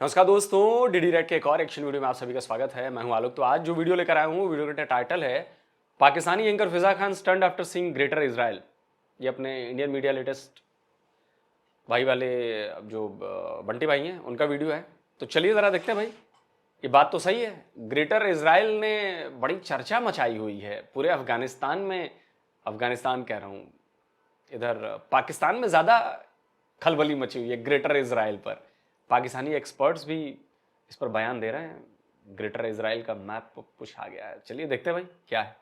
नमस्कार दोस्तों, DD red के एक और एक्शन वीडियो में आप सभी का स्वागत है। मैं हूं आलोक। तो आज जो वीडियो लेकर आया हूं, वीडियो का टाइटल है Pakistani anchor Fiza Khan stunt after seeing greater Israel. ये अपने इंडियन मीडिया लेटेस्ट भाई वाले जो बंटी भाई हैं उनका वीडियो है। तो चलिए ज़रा देखते हैं भाई, ये बात तो सही है। ग्रेटर इजराइल ने बड़ी चर्चा मचाई हुई है पूरे अफगानिस्तान में। अफगानिस्तान कह रहा हूँ, इधर पाकिस्तान में ज़्यादा खलबली मची हुई है ग्रेटर इजराइल पर। पाकिस्तानी एक्सपर्ट्स भी इस पर बयान दे रहे हैं। ग्रेटर इजराइल का मैप कुछ आ गया है। चलिए देखते हैं भाई क्या है।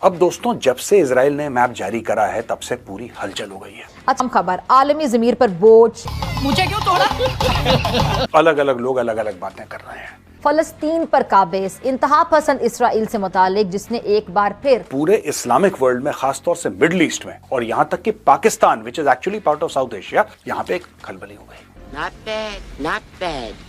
अब दोस्तों, जब से इजराइल ने मैप जारी करा है तब से पूरी हलचल हो गई है। अच्छा खबर, आलमी ज़मीर पर बोझ, मुझे क्यों तोड़ा? अलग अलग लोग अलग अलग बातें कर रहे हैं। फलस्तीन पर काबिज इंतहा पसंद इसराइल से मुतालिक, जिसने एक बार फिर पूरे इस्लामिक वर्ल्ड में, खासतौर से मिडिल ईस्ट में और यहाँ तक कि Pakistan, which is actually part of south Asia, यहाँ पे एक खलबली हो गई। Not bad.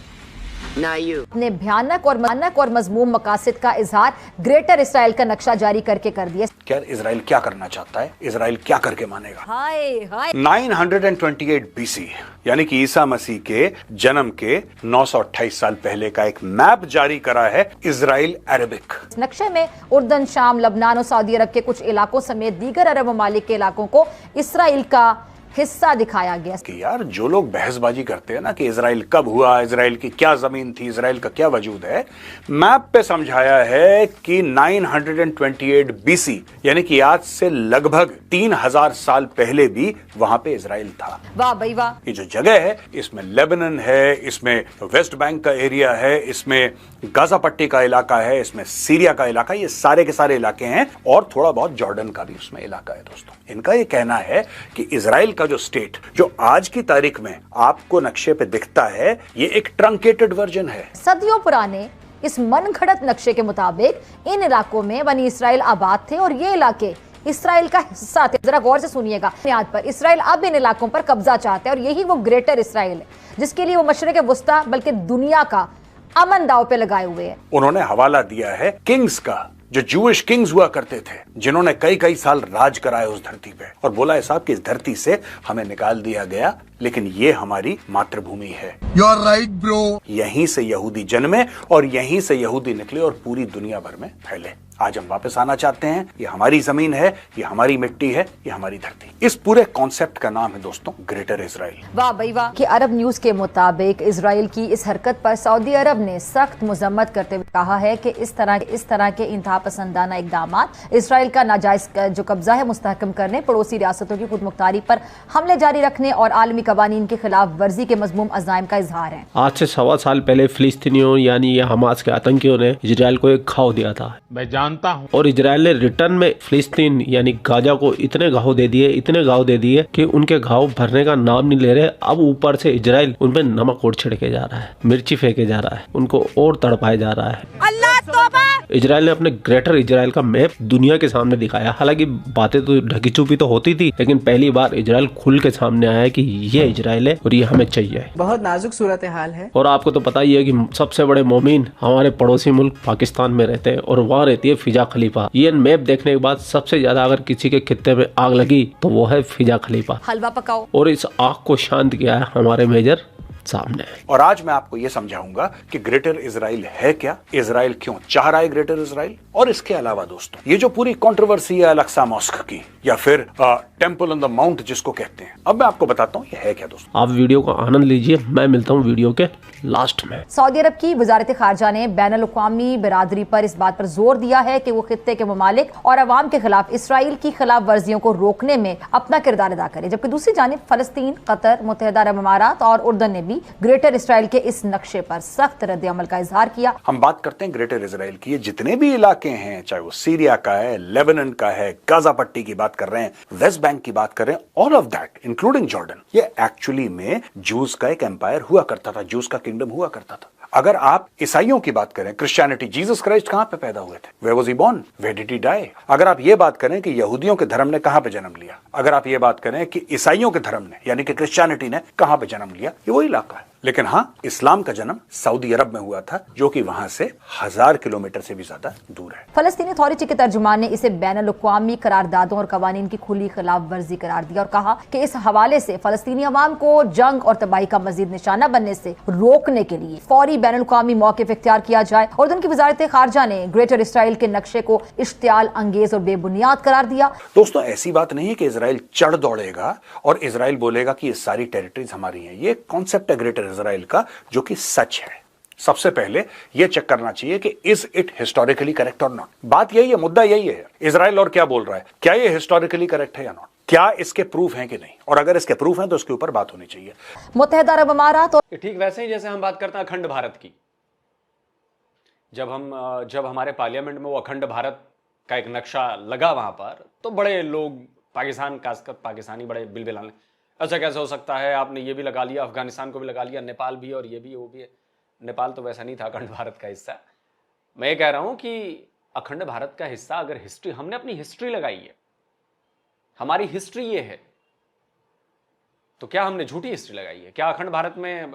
Now you. अपने भयानक और मजमूम मकासद का इजहार ग्रेटर इसराइल का नक्शा जारी करके कर दिया। क्या इजराइल क्या करना चाहता है? इजराइल क्या करके मानेगा? हाय हाय 928 BC यानी कि ईसा मसीह के जन्म के 928 साल पहले का एक मैप जारी करा है इजराइल अरबिक। इस नक्शे में उर्दन, शाम, लबनान और सऊदी अरब के कुछ इलाकों समेत दीगर अरब ममालिक के इलाकों को इसराइल का हिस्सा दिखाया गया। कि यार, जो लोग बहसबाजी करते हैं ना कि इजराइल कब हुआ, इजराइल की क्या जमीन थी, इजराइल का क्या वजूद है, मैप पे समझाया है कि 928 BC यानी कि आज से लगभग 3000 साल पहले भी वहां पे इजराइल था। वाह भाई वाह। ये जो जगह है, इसमें लेबनन है, इसमें वेस्ट बैंक का एरिया है, इसमें गाजा पट्टी का इलाका है, इसमें सीरिया का इलाका, ये सारे के सारे इलाके हैं और थोड़ा बहुत जॉर्डन का भी उसमें इलाका है। दोस्तों, इनका ये कहना है कि इजराइल का जो स्टेट, जो आज की तारीख में आपको नक्शे पे दिखता है, ये एक ट्रंकेटेड वर्जन है। सदियों पुराने इस मनगढ़ंत नक्शे के मुताबिक इन इलाकों में बनी इसराइल आबाद थे और ये इलाके इसराइल का हिस्सा थे। जरा गौर से सुनिएगा। बुनियाद पर इसराइल अब इन इलाकों पर कब्जा चाहता है और यही वो ग्रेटर इसराइल है जिसके लिए वो मशरिक वुस्ता बल्कि दुनिया का अमन दाव पे लगाए हुए हैं। उन्होंने हवाला दिया है किंग्स का, जो जूइश किंग्स हुआ करते थे, जिन्होंने कई कई साल राज कराया उस धरती पे, और बोला है साहब कि इस धरती से हमें निकाल दिया गया, लेकिन ये हमारी मातृभूमि है। You are right, bro. यहीं से यहूदी जन्मे और यहीं से यहूदी निकले और पूरी दुनिया भर में फैले। आज हम वापस आना चाहते हैं। ये हमारी जमीन है, ये हमारी मिट्टी है, ये हमारी धरती। इस पूरे कॉन्सेप्ट का नाम है दोस्तों ग्रेटर इजराइल। वाह भाई वाह। कि अरब न्यूज के मुताबिक इसराइल की इस हरकत पर सऊदी अरब ने सख्त मजम्मत करते हुए कहा है कि इस तरह के इंतहा पसंदाना इकदाम इसराइल का नाजायज जो कब्जा है मुस्तहकम करने, पड़ोसी रियासतों की खुद मुख्तारी पर हमले जारी रखने और आलमी कवानीन के खिलाफ वर्जी के मजमूम अज़ाइम का इजहार है। आज से 1.25 साल पहले फिलिस्तीनियों यानी ये हमास के आतंकियों ने इजराइल को एक घाव दिया था। मैं जानता हूँ। और इजराइल ने रिटर्न में फिलिस्तीन यानी गाजा को इतने घाव दे दिए कि उनके घाव भरने का नाम नहीं ले रहे। अब ऊपर से इजराइल उनपे नमक और छिड़के जा रहा है, मिर्ची फेंके जा रहा है, उनको और तड़पाया जा रहा है। अल्लाह तौबा। इजराइल ने अपने ग्रेटर इजराइल का मैप दुनिया के सामने दिखाया। हालांकि बातें तो ढकी छुपी तो होती थी, लेकिन पहली बार इजराइल खुल के सामने आया कि ये इजराइल है और ये हमें चाहिए। बहुत नाजुक सूरत हाल है। और आपको तो पता ही है कि सबसे बड़े मोमिन हमारे पड़ोसी मुल्क पाकिस्तान में रहते हैं और वहाँ रहती है फिजा खलीफा। ये मैप देखने के बाद सबसे ज्यादा अगर किसी के खित्ते में आग लगी तो वो है फिजा खलीफा। हलवा पकाओ। और इस आग को शांत किया है हमारे मेजर सामने। और आज मैं आपको यह समझाऊंगा कि ग्रेटर इजराइल है क्या, इजराइल क्यों चाह रहा है ग्रेटर इजराइल, और इसके अलावा दोस्तों ये जो पूरी कंट्रोवर्सी है अल-अक्सा मॉस्क की, या फिर टेंपल ऑन द माउंट जिसको कहते हैं, अब मैं आपको बताता हूँ ये है क्या। दोस्तों, आप वीडियो का आनंद लीजिए, मैं मिलता हूँ वीडियो के लास्ट में। सऊदी अरब की वजारत खारजा ने बैनुल-अक़वामी बिरादरी पर इस बात पर जोर दिया है कि वो खित्ते के ममालिक और अवाम के खिलाफ इसराइल की खिलाफ वर्जियों को रोकने में अपना किरदार अदा करे। जबकि दूसरी जानिब फलस्तीन, कतर, मुत्तहिदा अरब अमारात और उर्दन ने भी ग्रेटर इसराइल के इस नक्शे पर सख्त रद्द अमल का इजहार किया। हम बात करते हैं ग्रेटर इसराइल की। ये जितने भी इलाके हैं, चाहे वो सीरिया का है, लेबनान का है, गाजा पट्टी की बात कर रहे हैं, वेस्ट बैंक की बात कर रहे हैं, all of that including Jordan, ये एक्चुअली में जूस का एक एम्पायर हुआ करता था, जूस का किंगडम हुआ करता था। अगर आप ईसाइयों की बात करें, क्रिश्चियनिटी, जीसस क्राइस्ट कहां पे पैदा हुए थे? Where was he born? Where did he die? अगर आप ये बात करें कि यहूदियों के धर्म ने कहां पे जन्म लिया, अगर आप ये बात करें कि ईसाइयों के धर्म ने यानी कि क्रिश्चियनिटी ने कहां पे जन्म लिया, ये वही इलाका है। लेकिन हाँ, इस्लाम का जन्म सऊदी अरब में हुआ था, जो कि वहां से 1000 किलोमीटर से भी ज्यादा दूर है। फलस्तीनी अथॉरिटी के तर्जुमान ने इसे बैनुल-अक़वामी करारदादों और कवानीन की खुली खिलाफ वर्जी करार दिया और कहा कि इस हवाले से फलस्तीनी अवाम को जंग और तबाही का मजीद निशाना बनने से रोकने के लिए फौरी बैनुल-अक़वामी मौक़िफ़ इख्तियार किया जाए। और उनकी वज़ारत ख़ारजा ने ग्रेटर इसराइल के नक्शे को इश्तियाल अंगेज और बेबुनियाद करार दिया। दोस्तों, ऐसी बात नहीं है कि इजराइल चढ़ दौड़ेगा और इजराइल बोलेगा कि ये सारी टेरिटरीज हमारी हैं। ये कॉन्सेप्ट है ग्रेटर इजराइल का, जो कि सच है। सबसे पहले यह चेक करना चाहिए कि इज इट हिस्टोरिकली करेक्ट और नॉट। बात यही है, मुद्दा यही है। इजराइल और क्या बोल रहा है, क्या ये हिस्टोरिकली करेक्ट है या नॉट, क्या इसके प्रूफ हैं कि नहीं, और अगर इसके प्रूफ हैं तो इसके ऊपर बात होनी चाहिए। मुत्तहिदा अरब अमारात और ठीक वैसे ही जैसे हम बात करते हैं अखंड भारत की, जब हमारे पार्लियामेंट में वो अखंड भारत का एक नक्शा लगा वहां पर, तो बड़े लोग पाकिस्तान, खासकर पाकिस्तानी बड़े बिलबिलाने, ऐसा कैसे हो सकता है, आपने ये भी लगा लिया, अफगानिस्तान को भी लगा लिया, नेपाल भी, और ये भी वो भी है। नेपाल तो वैसा नहीं था अखंड भारत का हिस्सा। मैं ये कह रहा हूं कि अखंड भारत का हिस्सा अगर हिस्ट्री, हमने अपनी हिस्ट्री लगाई है, हमारी हिस्ट्री ये है, तो क्या हमने झूठी हिस्ट्री लगाई है? क्या अखंड भारत में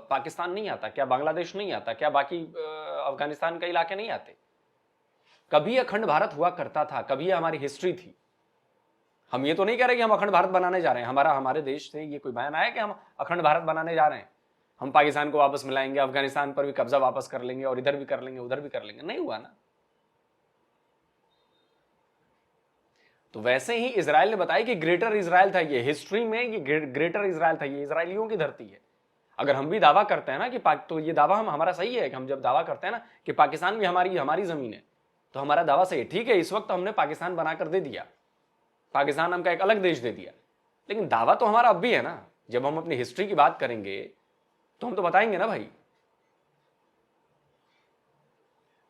पाकिस्तान नहीं आता? क्या बांग्लादेश नहीं आता? क्या बाकी अफगानिस्तान के इलाके नहीं आते? कभी अखंड भारत हुआ करता था, कभी हमारी हिस्ट्री थी। हम ये तो नहीं कह रहे कि हम अखंड भारत बनाने जा रहे हैं। हमारे देश से ये कोई बयान आया कि हम अखंड भारत बनाने जा रहे हैं, हम पाकिस्तान को वापस मिलाएंगे, अफगानिस्तान पर भी कब्जा वापस कर लेंगे, और इधर भी कर लेंगे, उधर भी कर लेंगे? नहीं हुआ ना। तो वैसे ही इजराइल ने बताया कि ग्रेटर इजराइल था, ये हिस्ट्री में ये ग्रेटर इजराइल था, ये इजराइलियों की धरती है। अगर हम भी दावा करते हैं ना कि तो ये दावा हमारा सही है कि हम जब दावा करते हैं ना कि पाकिस्तान भी हमारी जमीन है, तो हमारा दावा सही है। ठीक है, इस वक्त हमने पाकिस्तान बनाकर दे दिया, पाकिस्तान हमका एक अलग देश दे दिया, लेकिन दावा तो हमारा अब भी है ना। जब हम अपनी हिस्ट्री की बात करेंगे तो हम तो बताएंगे ना भाई।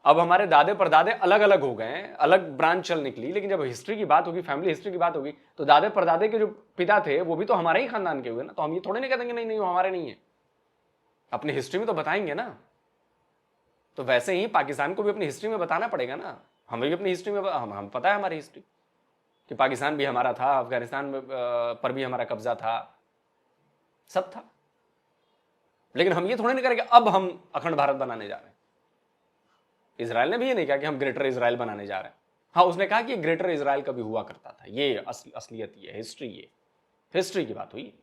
अब हमारे दादे परदादे अलग अलग हो गए हैं, अलग ब्रांच चल निकली, लेकिन जब हिस्ट्री की बात होगी, फैमिली हिस्ट्री की बात होगी, तो दादे परदादे के जो पिता थे वो भी तो हमारे ही खानदान के हुए ना। तो हम ये थोड़े नहीं कह देंगे नहीं वो हमारे नहीं है, अपनी हिस्ट्री में तो बताएंगे ना। तो वैसे ही पाकिस्तान को भी अपनी हिस्ट्री में बताना पड़ेगा ना। हमें भी अपनी हिस्ट्री में हम पता है हमारी हिस्ट्री कि पाकिस्तान भी हमारा था, अफगानिस्तान पर भी हमारा कब्जा था, सब था। लेकिन हम ये थोड़े नहीं करेंगे अब हम अखंड भारत बनाने जा रहे हैं। इजराइल ने भी ये नहीं कहा कि हम ग्रेटर इजराइल बनाने जा रहे हैं। हाँ, उसने कहा कि ग्रेटर इजराइल कभी हुआ करता था। ये असलियत, ये हिस्ट्री, ये हिस्ट्री की बात हुई।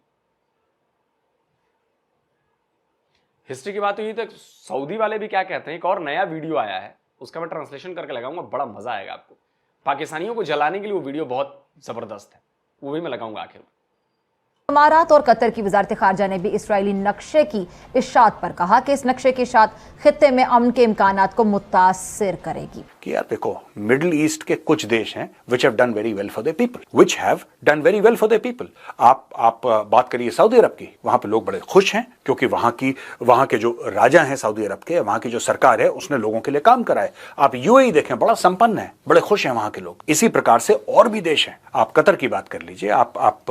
हिस्ट्री की बात हुई तो सऊदी वाले भी क्या कहते हैं, एक और नया वीडियो आया है, उसका मैं ट्रांसलेशन करके लगाऊंगा, बड़ा मजा आएगा आपको। पाकिस्तानियों को जलाने के लिए वो वीडियो बहुत जबरदस्त है, वो भी मैं लगाऊंगा आखिर में। अमारात और कतर की वज़ारत ख़ारजा ने भी इसराइली नक्शे की इशाअत पर कहा कि इस नक्शे की इशाअत खित्ते में अमन के इम्कानात को मुतासिर करेगी। कि यार देखो, मिडिल ईस्ट के कुछ देश हैं which have done very well for their people, which have done very well for their people. आप बात करिए सऊदी अरब की, वहां पे लोग बड़े खुश हैं क्योंकि वहां के जो राजा हैं सऊदी अरब के, वहां की जो सरकार है उसने लोगों के लिए काम करा है। आप यूएई देखें, बड़ा संपन्न है, बड़े खुश हैं वहां के लोग। इसी प्रकार से और भी देश हैं, आप कतर की बात कर लीजिए, आप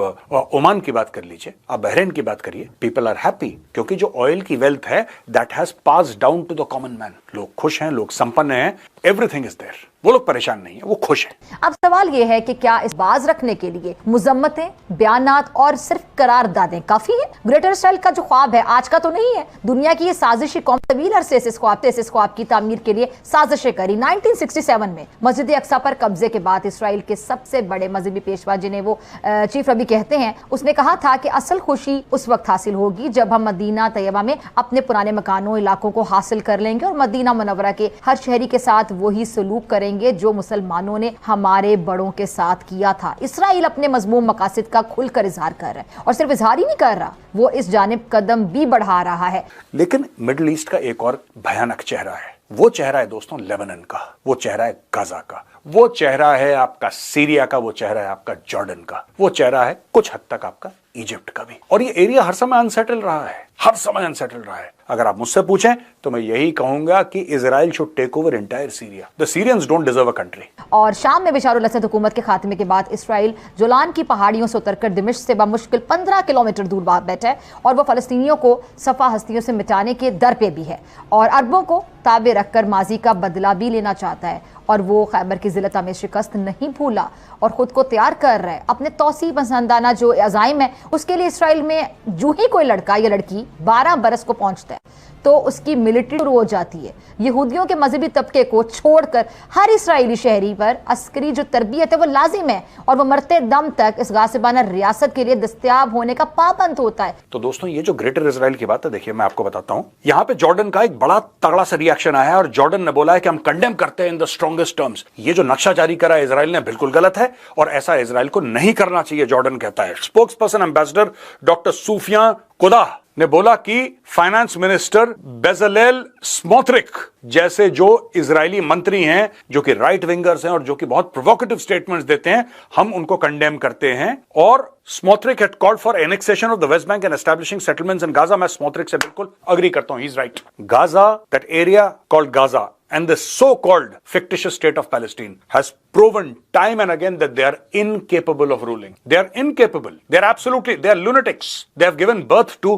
ओमान की बात कर लीजिए, आप बहरीन की बात करिए, पीपल आर हैप्पी क्योंकि जो ऑयल की वेल्थ है that has passed down to the common man. लोग खुश हैं, लोग संपन्न हैं, एवरीथिंग इज देयर। वो लोग परेशान नहीं है, वो खुश हैं। अब सवाल यह है कि क्या इस बाज रखने के लिए मुजम्मतें, बयानात और सिर्फ करारदादें काफी हैं? ग्रेटर इसराइल का जो ख्वाब है आज का तो नहीं है। दुनिया की ये साजिशी कौम तवील अरसे से इस ख्वाब की तामीर के लिए साजिशें करी। 1967 में मस्जिद अक्सा पर कब्जे के बाद इसराइल के सबसे बड़े मजहबी पेशवा, जिन्हें वो चीफ रबी कहते हैं, उसने कहा था कि असल खुशी उस वक्त हासिल होगी जब हम मदीना तैयबा में अपने पुराने मकानों, इलाकों को हासिल कर लेंगे और मदीना मुनव्वरा के हर शहरी के साथ वही सलूक करेंगे जो मुसलमानों ने हमारे बड़ों के साथ किया था। इसराइल अपने मजमूम मकासद का खुलकर इजहार कर रहा है और सिर्फ इजहार ही नहीं कर रहा, वो इस जानिब कदम भी बढ़ा रहा है। लेकिन मिडिल ईस्ट का एक और भयानक चेहरा है। वो चेहरा है दोस्तों लेबनान का, वो चेहरा है गाजा का, वो चेहरा है आपका सीरिया का, वो चेहरा है आपका जॉर्डन का, वो चेहरा है कुछ हद तक आपका इजिप्ट का भी। और ये एरिया हर समय अनसेटल रहा है, हर समय अनसेटल रहा है। अगर आप मुझसे पूछें तो मैं यही कहूंगा कि Israel should take over entire Syria. The Syrians don't deserve a country. और शाम में बशार अल-असद हुकूमत के खात्मे के बाद इसराइल जोलान की पहाड़ियों से उतरकर दिमिश्क से बमुश्किल 15 किलोमीटर दूर बैठा है और वह फलस्तीनियों को सफा हस्तियों से मिटाने के दर पे भी है और अरबों को ताबे रखकर माजी का बदला भी लेना चाहता है। और वो खैबर की जिलता में शिकस्त नहीं भूला और खुद को तैयार कर रहा है अपने तौसी पसंदाना जो अज़ाइम है उसके लिए। इसराइल में जो ही कोई लड़का या लड़की 12 बरस को पहुंचता है तो उसकी मिलिट्री शुरू हो जाती है। यहूदियों के मजहबी तबके को छोड़कर हर इसराइली शहरी पर अस्करी जो तरबियत है वो लाजिम है और वो मरते दम तक इस गासिबाना रियासत के लिए दस्तयाब होने का पाबंद होता है। तो दोस्तों ये जो ग्रेटर इजराइल की बात है, देखिए मैं आपको बताता हूं, यहां पे जॉर्डन का एक बड़ा तगड़ा सा रिएक्शन आया है और जॉर्डन ने बोला है कि हम कंडेम करते हैं इन द स्ट्रॉन्गेस्ट टर्म्स। ये जो नक्शा जारी करा है इजराइल ने बिल्कुल गलत है और ऐसा इजराइल को नहीं करना चाहिए, जॉर्डन कहता है। स्पोक्स पर्सन एम्बेसडर डॉक्टर सूफिया कोदा ने बोला कि फाइनेंस मिनिस्टर बेजलेल स्मोत्रिक जैसे जो इजरायली मंत्री हैं जो कि राइट विंगर्स हैं और जो कि बहुत प्रोवोकेटिव स्टेटमेंट्स देते हैं, हम उनको कंडेम करते हैं। और Smotrich had called for annexation of the West Bank and establishing settlements in Gaza. मैं स्मोत्रिक से बिल्कुल अग्री करता हूं, he is right. Gaza, that area called Gaza and the so-called fictitious state of Palestine has proven time and again that they are incapable of ruling. They are incapable. They are lunatics. They have given birth to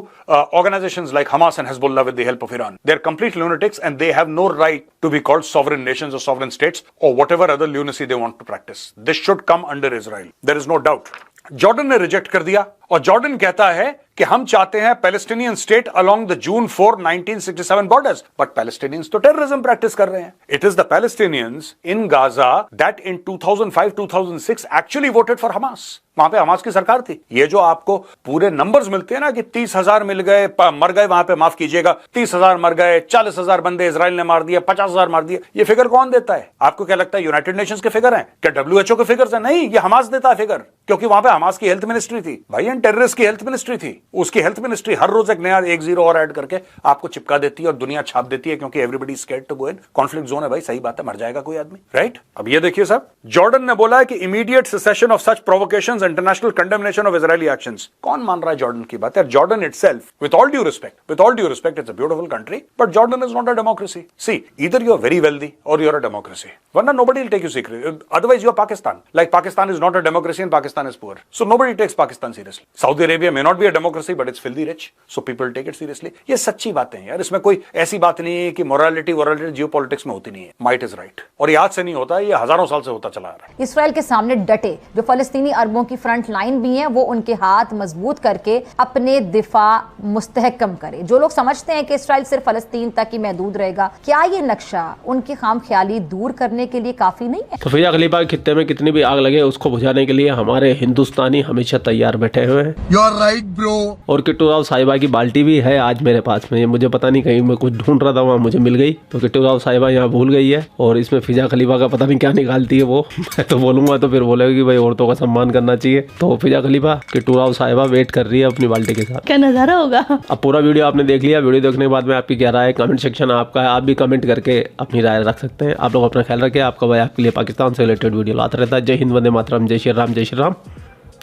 organizations like Hamas and Hezbollah with the help of Iran. They are complete lunatics and they have no right to be called sovereign nations or sovereign states or whatever other lunacy they want to practice. This should come under Israel. There is no doubt. Jordan ने reject कर दिया और Jordan कहता है कि हम चाहते हैं Palestinian state along the June 4, 1967 borders, but Palestinians तो टेररिज्म प्रैक्टिस कर रहे हैं। It is the Palestinians in Gaza that in 2005-2006 actually voted for Hamas. वहां पे हमास की सरकार थी। ये जो आपको पूरे नंबर्स मिलते हैं ना कि 30,000 मिल गए, मर गए, वहां पे माफ कीजिएगा 30,000 मर गए, 40,000 बंदे इजराइल ने मार दिए, 50,000 मार दिए, ये फिगर कौन देता है? आपको क्या लगता है यूनाइटेड नेशंस के फिगर हैं? क्या WHO के फिगर हैं? नहीं, ये हमास देता है फिगर, क्योंकि वहां पे हमास की हेल्थ मिनिस्ट्री थी भाई, एंड टेररिस्ट की हेल्थ मिनिस्ट्री थी। उसकी हेल्थ मिनिस्ट्री हर रोज एक नया 1 0 और ऐड करके आपको चिपका देती है और दुनिया छाप देती है, क्योंकि everybody scared to go in conflict zone है। भाई सही बात है, मर जाएगा कोई आदमी, राइट? अब ये देखिए साहब, जॉर्डन ने बोला है कि immediate cessation of such provocations, international condemnation of Israeli actions. कौन मान रहा है जॉर्डन की बात? यार Jordan itself, with all due respect, it's a beautiful country, but Jordan is not a democracy. See, either you are very wealthy और you are a democracy, वरना nobody will take you seriously. Otherwise you are Pakistan. Like Pakistan is not a democracy and Pakistan is poor. So nobody takes Pakistan seriously. Saudi Arabia may not be a democracy but it's filthy rich. So people take it seriously. ये सच्ची बातें हैं यार, इसमें कोई ऐसी बात नहीं है कि morality जियोपॉलिटिक्स में होती नहीं है। Might is right. और ये आज से नहीं होता है, ये हजारों साल से होता चला आ रहा है। इसराइल के सामने डटे जो फलस्तीनी अरबों की फ्रंट लाइन भी हैं, वो उनके हाथ मजबूत करके अपने दिफा मुस्तहकम करे। जो लोग समझते हैं कि इसराइल सिर्फ फलस्तीन तक ही महदूद रहेगा, क्या ये नक्शा उनकी खामख्याली दूर करने के लिए काफी नहीं है? तो फिजा खलीफा के खित्ते में कितनी भी आग लगे उसको बुझाने के लिए हमारे हिंदुस्तानी हमेशा तैयार बैठे हुए हैं। You are right bro. और किट्टू राव साहिबा की बाल्टी भी है आज मेरे पास में, मुझे पता नहीं, कहीं मैं कुछ ढूंढ रहा था वहाँ मुझे मिल गई। तो किट्टू राव साहिबा यहाँ भूल गई है और इसमें फिजा खलीफा का पता नहीं क्या निकालती है वो। मैं तो बोलूंगा तो फिर बोलेगी भाई औरतों का सम्मान करना चाहिए। तो फिजा खलीफा किट्टू राव साहिबा वेट कर रही है अपनी बाल्टी के साथ। क्या नजारा होगा। अब पूरा वीडियो आपने देख लिया। वीडियो देखने के बाद में आपकी क्या राय है, कमेंट सेक्शन आपका है, आप भी कमेंट करके अपनी राय रख सकते हैं। आप लोग अपना ख्याल रखें। आपका भाई आपके लिए पाकिस्तान से रिलेटेड वीडियो लाता रहता है। जय हिंद, वंदे मातरम, जय श्री राम, जय श्री राम,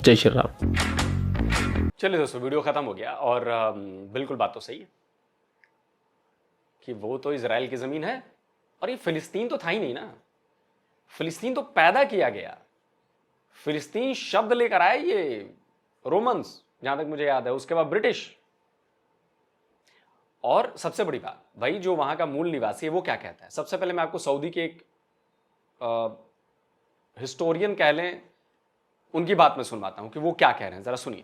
जय श्री राम। चलिए दोस्तों, वीडियो खत्म हो गया और बिल्कुल बात तो सही है कि वो तो इजराइल की जमीन है और ये फिलिस्तीन तो था ही नहीं ना। फिलिस्तीन तो पैदा किया गया, फिलिस्तीन शब्द लेकर आए ये रोमन्स, जहां तक मुझे याद है, उसके बाद ब्रिटिश। और सबसे बड़ी बात भाई, जो वहां का मूल निवासी है वो क्या कहता है। सबसे पहले मैं आपको सऊदी के एक हिस्टोरियन कह लें, उनकी बात में सुनवाता हूं कि वो क्या कह रहे हैं, जरा सुनिए।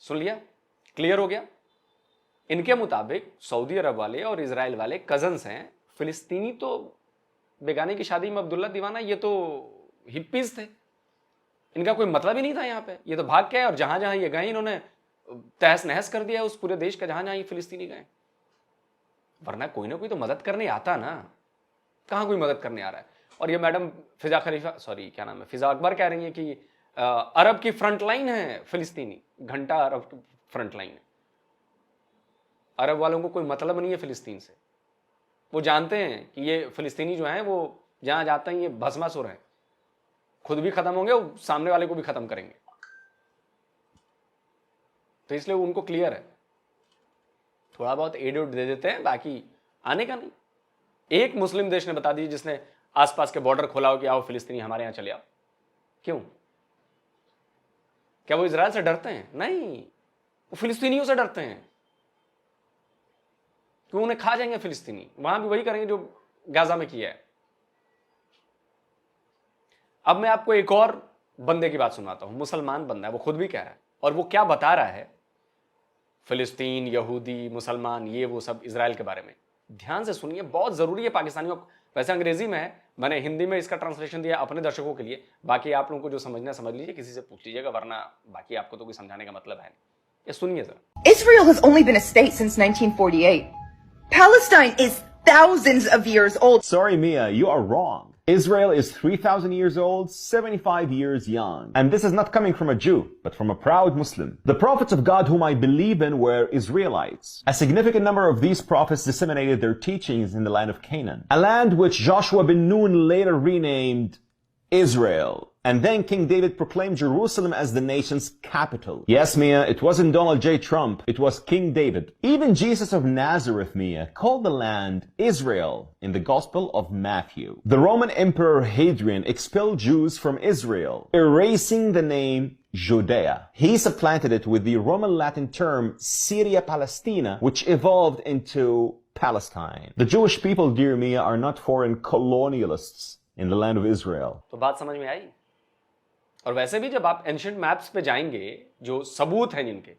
सुन लिया, क्लियर हो गया। इनके मुताबिक सऊदी अरब वाले और इजराइल वाले कजन्स हैं। फिलिस्तीनी तो बेगाने की शादी में अब्दुल्ला दीवाना, ये तो हिप्पीज थे, इनका कोई मतलब ही नहीं था यहाँ पे। ये तो भाग के आए और जहां जहां ये गए इन्होंने तहस नहस कर दिया उस पूरे देश का, जहां जहां ये फिलिस्तीनी गए। वरना कोई ना कोई तो मदद करने आता ना, कहां कोई मदद करने आ रहा है। और ये मैडम फिजा खलीफा, सॉरी क्या नाम है, फिजा अकबर कह रही है कि अरब की फ्रंट लाइन है फिलिस्तीनी, घंटा अरब की फ्रंट लाइन है। अरब वालों को कोई मतलब नहीं है फिलिस्तीन से। वो जानते हैं कि ये फिलिस्तीनी जो हैं वो जहां जाते हैं ये भस्मासुर हैं, खुद भी खत्म होंगे और सामने वाले को भी खत्म करेंगे। तो इसलिए उनको क्लियर है, थोड़ा बहुत एड दे देते हैं, बाकी आने का नहीं। एक मुस्लिम देश ने बता दी जिसने आसपास के बॉर्डर खोला हो कि आओ फिलिस्तीनी हमारे यहां चले आओ। क्यों? क्या वो इजराइल से डरते हैं? नहीं, वो फिलिस्तीनियों से डरते हैं, क्यों? उन्हें खा जाएंगे फिलिस्तीनी, वहां भी वही करेंगे जो गाजा में किया है। अब मैं आपको एक और बंदे की बात सुनाता हूं, मुसलमान बंदा है, वो खुद भी कह रहा है, और वो क्या बता रहा है फिलिस्तीन, यहूदी, मुसलमान, ये वो सब इजराइल के बारे में। ध्यान से सुनिए, बहुत जरूरी है पाकिस्तानियों। वैसे अंग्रेजी में है, मैंने हिंदी में इसका ट्रांसलेशन दिया अपने दर्शकों के लिए, बाकी आप लोगों को जो समझना समझ लीजिए, किसी से पूछ लीजिएगा, वरना बाकी आपको तो कोई समझाने का मतलब है नहीं। ये सुनिए जरा। Israel has only been a state since 1948. Palestine is thousands of years old. Sorry, Mia, you are wrong. Israel is 3,000 years old, 75 years young. And this is not coming from a Jew, but from a proud Muslim. The prophets of God whom I believe in were Israelites. A significant number of these prophets disseminated their teachings in the land of Canaan, a land which Joshua bin Nun later renamed Israel. And then King David proclaimed Jerusalem as the nation's capital. Yes, Mia, it wasn't Donald J. Trump, it was King David. Even Jesus of Nazareth, Mia, called the land Israel in the Gospel of Matthew. The Roman Emperor Hadrian expelled Jews from Israel, erasing the name Judea. He supplanted it with the Roman Latin term Syria Palestina, which evolved into Palestine. The Jewish people, dear Mia, are not foreign colonialists in the land of Israel. तो बात समझ में आई? और वैसे भी जब आप ancient maps पे जाएंगे, जो सबूत हैं जिनके,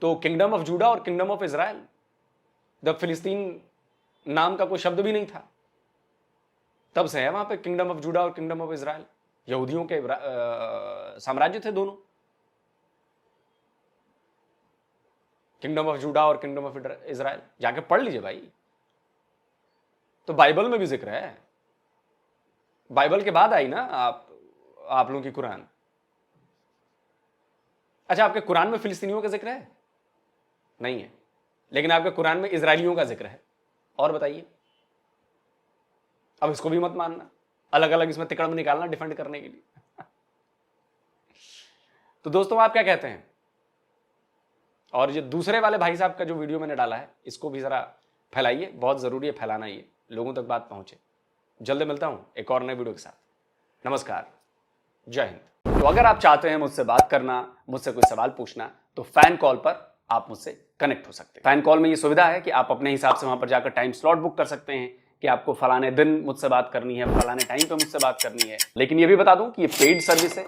तो किंगडम ऑफ जूडा और किंगडम ऑफ इजराइल, द फिलिस्तीन नाम का कोई शब्द भी नहीं था, तब से है वहां पे किंगडम ऑफ जूडा और किंगडम ऑफ इजराइल। यहूदियों के साम्राज्य थे दोनों, किंगडम ऑफ जूडा और किंगडम ऑफ इजराइल। जाके पढ़ लीजिए भाई, तो बाइबल में भी जिक्र है। बाइबल के बाद आई ना आप लोगों की कुरान। अच्छा, आपके कुरान में फिलिस्तीनियों का जिक्र है? नहीं है, लेकिन आपके कुरान में इजरायलियों का जिक्र है। और बताइए, अब इसको भी मत मानना, अलग अलग इसमें तिकड़ में निकालना डिफेंड करने के लिए। तो दोस्तों, आप क्या कहते हैं? और ये दूसरे वाले भाई साहब का जो वीडियो मैंने डाला है, इसको भी जरा फैलाइए, बहुत जरूरी है फैलाना, ये लोगों तक बात पहुंचे। जल्दी मिलता हूं एक और नए वीडियो के साथ। नमस्कार, जय हिंद। तो अगर आप चाहते हैं मुझसे बात करना, मुझसे कोई सवाल पूछना, तो फैन कॉल पर आप मुझसे कनेक्ट हो सकते हैं। फैन कॉल में ये सुविधा है कि आप अपने हिसाब से वहां पर जाकर टाइम स्लॉट बुक कर सकते हैं कि आपको फलाने दिन मुझसे बात करनी है, फलाने टाइम पे मुझसे बात करनी है। लेकिन ये भी बता दूं कि ये पेड सर्विस है,